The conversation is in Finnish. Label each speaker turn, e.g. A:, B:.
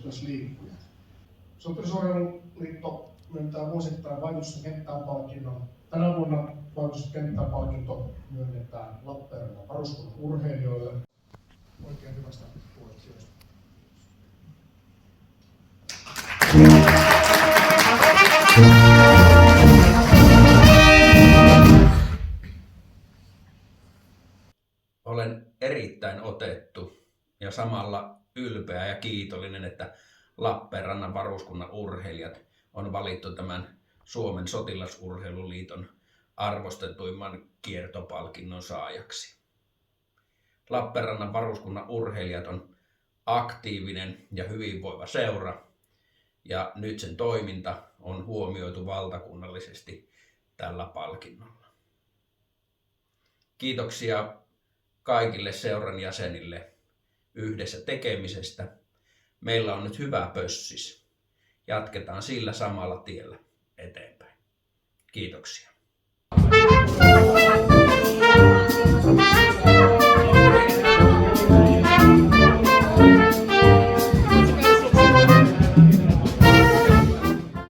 A: myös liikkujat. Sotilasurheiluliitto myöntää vuosittain Vaikutusten kenttään -palkinnon. Tänä vuonna Vaikutusten kenttään -palkinto myönnetään Lappeenrannan varuskunnan urheilijoille. Oikein hyvästä tuottajatyöstä.
B: Olen erittäin otettu ja samalla ylpeä ja kiitollinen, että Lappeenrannan varuskunnan urheilijat on valittu tämän Suomen sotilasurheiluliiton arvostetuimman kiertopalkinnon saajaksi. Lappeenrannan varuskunnan urheilijat on aktiivinen ja hyvinvoiva seura ja nyt sen toiminta on huomioitu valtakunnallisesti tällä palkinnolla. Kiitoksia kaikille seuran jäsenille yhdessä tekemisestä. Meillä on nyt hyvä pössis. Jatketaan sillä samalla tiellä eteenpäin. Kiitoksia.